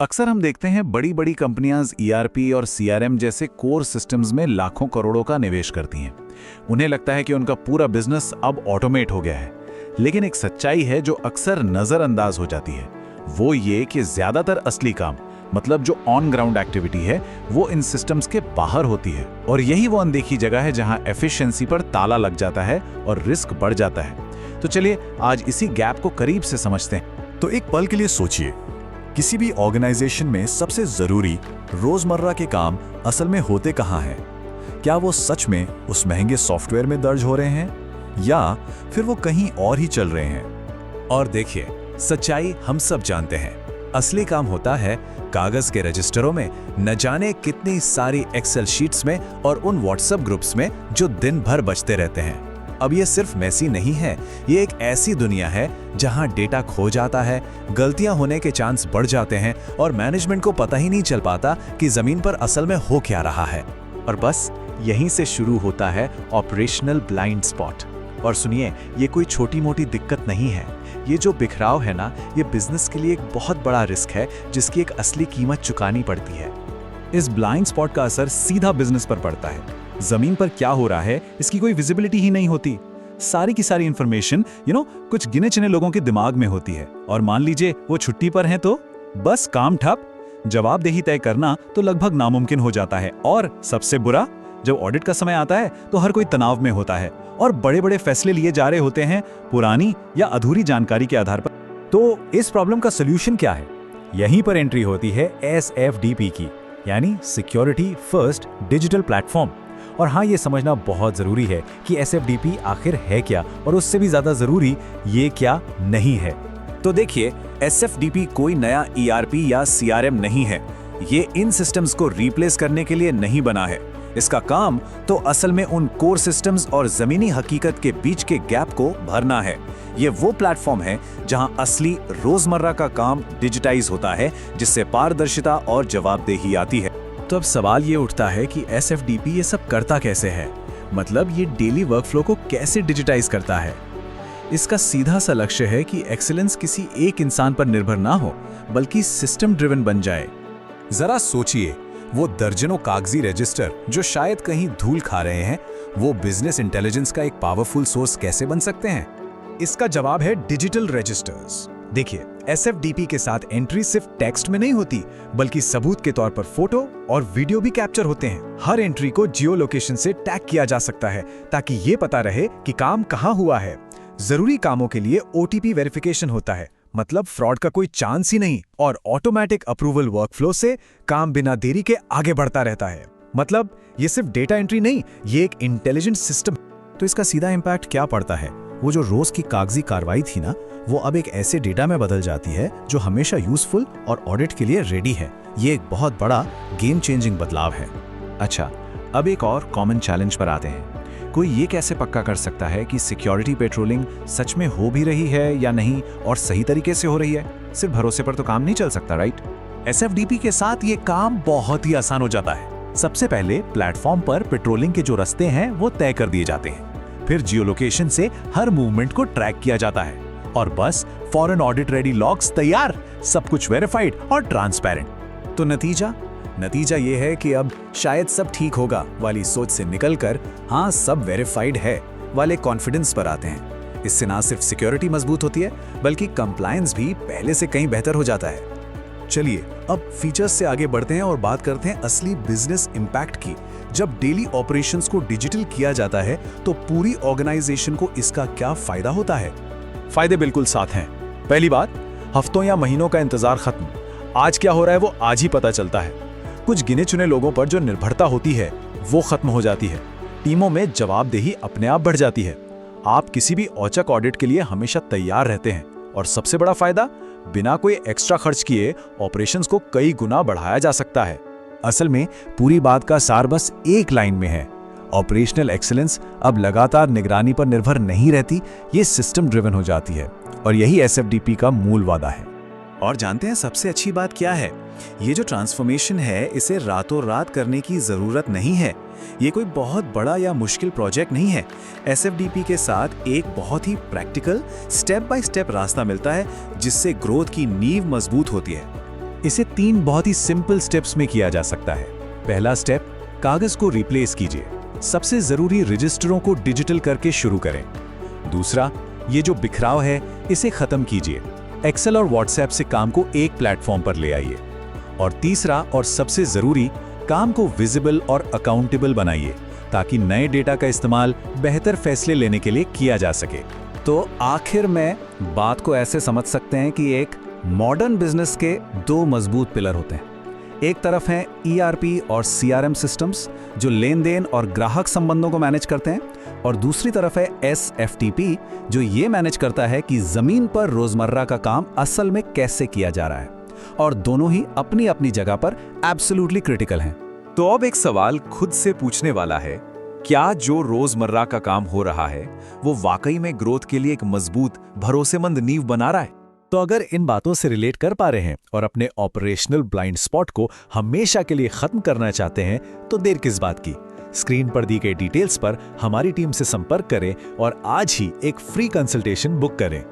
अक्सर हम देखते हैं बड़ी बड़ी कंपनियां ईआरपी और सीआरएम जैसे कोर सिस्टम्स में लाखों करोड़ों का निवेश करती हैं। उन्हें लगता है कि उनका पूरा बिजनेस अब ऑटोमेट हो गया है। लेकिन एक सच्चाई है जो अक्सर नजरअंदाज हो जाती है, वो ये कि ज्यादातर असली काम, मतलब जो ऑन ग्राउंड एक्टिविटी है, वो इन सिस्टम्स के बाहर होती है। और यही वो अनदेखी जगह है जहां एफिशिएंसी पर ताला लग जाता है और रिस्क बढ़ जाता है। तो चलिए आज इसी गैप को करीब से समझते हैं। तो एक पल के लिए सोचिए, किसी भी ऑर्गेनाइजेशन में सबसे जरूरी रोजमर्रा के काम असल में होते कहाँ हैं? क्या वो सच में उस महंगे सॉफ्टवेयर में दर्ज हो रहे हैं या फिर वो कहीं और ही चल रहे हैं? और देखिए, सच्चाई हम सब जानते हैं, असली काम होता है कागज के रजिस्टरों में, न जाने कितनी सारी एक्सेल शीट्स में और उन व्हाट्सएप ग्रुप्स में जो दिन भर बजते रहते हैं। अब ये सिर्फ मैसी नहीं है, ये एक ऐसी दुनिया है जहां डेटा खो जाता है, गलतियां होने के चांस बढ़ जाते हैं और मैनेजमेंट को पता ही नहीं चल पाता कि जमीन पर असल में हो क्या रहा है। और बस यहीं से शुरू होता है ऑपरेशनल ब्लाइंड स्पॉट। और सुनिए, ये कोई छोटी मोटी दिक्कत नहीं है। ये जो बिखराव है ना, ये बिजनेस के लिए एक बहुत बड़ा रिस्क है जिसकी एक असली कीमत चुकानी पड़ती है। इस ब्लाइंड स्पॉट का असर सीधा बिजनेस पर पड़ता है। जमीन पर क्या हो रहा है इसकी कोई विजिबिलिटी ही नहीं होती। सारी की सारी इंफॉर्मेशन कुछ गिने चुने लोगों के दिमाग में होती है, और मान लीजिए वो छुट्टी पर हैं तो बस काम ठप। जवाबदेही तय करना तो लगभग नामुमकिन हो जाता है। और सबसे बुरा, जब ऑडिट का समय आता है तो हर कोई तनाव में होता है और बड़े बड़े फैसले लिए जा रहे होते हैं पुरानी या अधूरी जानकारी के आधार पर। तो इस प्रॉब्लम का सोल्यूशन क्या है? यहीं पर एंट्री होती है SFDP की, यानी सिक्योरिटी फर्स्ट डिजिटल प्लेटफॉर्म। और हाँ, ये समझना बहुत जरूरी है कि SFDP आखिर है क्या, और उससे भी ज्यादा जरूरी ये क्या नहीं है। तो देखिए, SFDP कोई नया ERP या CRM नहीं है। ये इन सिस्टम्स को रिप्लेस करने के लिए नहीं बना है। इसका काम तो असल में उन कोर सिस्टम्स और जमीनी हकीकत के बीच के गैप को भरना है। ये वो प्लेटफॉर्म है जहां असली रोजमर्रा का काम डिजिटाइज होता है, जिससे पारदर्शिता और जवाबदेही आती है। तो अब सवाल ये उठता है कि SFDP ये सब करता कैसे है? मतलब ये डेली वर्कफ्लो को कैसे डिजिटाइज करता है? इसका सीधा सा लक्ष्य है कि एक्सीलेंस किसी एक इंसान पर निर्भर ना हो, बल्कि सिस्टम ड्रिवन बन जाए। जरा सोचिए, वो दर्जनों कागजी रजिस्टर जो शायद कहीं धूल खा रहे हैं, वो बिजनेस इंटेलिजेंस का एक पावरफुल सोर्स कैसे बन सकते हैं? इसका जवाब है डिजिटल रजिस्टर्स। देखिए, SFDP के साथ एंट्री सिर्फ टेक्स्ट में नहीं होती, बल्कि सबूत के तौर पर फोटो और वीडियो भी कैप्चर होते हैं। हर एंट्री को जियो लोकेशन से टैग किया जा सकता है ताकि ये पता रहे कि काम कहाँ हुआ है। जरूरी कामों के लिए OTP वेरिफिकेशन होता है, मतलब फ्रॉड का कोई चांस ही नहीं, और ऑटोमेटिक अप्रूवल वर्कफ्लो से काम बिना देरी के आगे बढ़ता रहता है। मतलब ये सिर्फ डेटा एंट्री नहीं, ये एक इंटेलिजेंट सिस्टम। तो इसका सीधा इम्पैक्ट क्या पड़ता है? वो जो रोज की कागजी कार्रवाई थी ना, वो अब एक ऐसे डेटा में बदल जाती है जो हमेशा यूजफुल और ऑडिट के लिए रेडी है। ये एक बहुत बड़ा गेम चेंजिंग बदलाव है। अच्छा, अब एक और कॉमन चैलेंज पर आते हैं। कोई ये कैसे पक्का कर सकता है कि सिक्योरिटी पेट्रोलिंग सच में हो भी रही है या नहीं, और सही तरीके से हो रही है? सिर्फ भरोसे पर तो काम नहीं चल सकता, राइट? SFDP के साथ ये काम बहुत ही आसान हो जाता है। सबसे पहले प्लेटफॉर्म पर पेट्रोलिंग के जो रास्ते हैं वो तय कर दिए जाते हैं। फिर जियो लोकेशन से हर मूवमेंट को ट्रैक किया जाता है, और बस फॉरेन ऑडिट रेडी लॉग्स तैयार, सब कुछ वेरीफाइड और ट्रांसपेरेंट। तो नतीजा ये है कि अब शायद सब ठीक होगा वाली सोच से निकलकर हाँ सब वेरीफाइड है वाले कॉन्फिडेंस पर आते हैं। इससे ना सिर्फ सिक्योरिटी मजबूत होती है, बल्कि कंप्लायंस भी पहले से कहीं बेहतर हो जाता है। चलिए अब फीचर्स से आगे बढ़ते हैं और बात करते हैं असली बिजनेस इंपैक्ट की। जब डेली ऑपरेशंस को डिजिटल किया जाता है तो पूरी ऑर्गेनाइजेशन को इसका क्या फायदा होता है? फायदे बिल्कुल साथ हैं। पहली बात, हफ्तों या महीनों का इंतजार खत्म। आज क्या हो रहा है वो आज ही पता चलता है। कुछ गिने चुने लोगों पर जो निर्भरता होती है वो खत्म हो जाती है। टीमों में जवाबदेही अपने आप बढ़ जाती है। आप किसी भी औचक ऑडिट के लिए हमेशा तैयार रहते हैं। और सबसे बड़ा फायदा, बिना कोई एक्स्ट्रा खर्च किए ऑपरेशंस को कई गुना बढ़ाया जा सकता है। असल में पूरी बात का सार बस एक लाइन में है। ऑपरेशनल एक्सीलेंस अब लगातार निगरानी पर निर्भर नहीं रहती, ये सिस्टम ड्रिवन हो जाती है। और यही SFDP का मूल वादा है। और जानते हैं सबसे अच्छी बात क्या है? ये जो ट्रांसफॉर्मेशन है, इसे रातों रात करने की जरूरत नहीं है। ये कोई बहुत बड़ा या मुश्किल प्रोजेक्ट नहीं है। SFDP के साथ एक बहुत ही प्रैक्टिकल स्टेप बाय स्टेप रास्ता मिलता है, जिससे ग्रोथ की नींव मजबूत होती है। इसे 3 बहुत ही सिंपल स्टेप्स में किया जा सकता है। पहला स्टेप, कागज को रिप्लेस कीजिए। सबसे जरूरी रजिस्टरों को डिजिटल करके शुरू करें। दूसरा, ये जो बिखराव है इसे खत्म कीजिए। एक्सेल और व्हाट्सएप से काम को एक प्लेटफॉर्म पर ले आइए। और तीसरा और सबसे जरूरी, काम को विजिबल और अकाउंटेबल बनाइए ताकि नए डेटा का इस्तेमाल बेहतर फैसले लेने के लिए किया जा सके। तो आखिर में बात को ऐसे समझ सकते हैं कि एक मॉडर्न बिजनेस के 2 मजबूत पिलर होते हैं। एक तरफ है ERP और CRM सिस्टम्स जो लेन देन और ग्राहक संबंधों को मैनेज करते हैं, और दूसरी तरफ है SFTP जो ये मैनेज करता है कि जमीन पर रोजमर्रा का काम असल में कैसे किया जा रहा है। और दोनों ही अपनी अपनी जगह पर एब्सोल्युटली क्रिटिकल हैं। तो अब एक सवाल खुद से पूछने वाला है, क्या जो रोजमर्रा का काम हो रहा है वो वाकई में ग्रोथ के लिए एक मजबूत भरोसेमंद नींव बना रहा है? तो अगर इन बातों से रिलेट कर पा रहे हैं और अपने ऑपरेशनल ब्लाइंड स्पॉट को हमेशा के लिए खत्म करना चाहते हैं तो देर किस बात की। स्क्रीन पर दी गई डिटेल्स पर हमारी टीम से संपर्क करें और आज ही एक फ्री कंसल्टेशन बुक करें।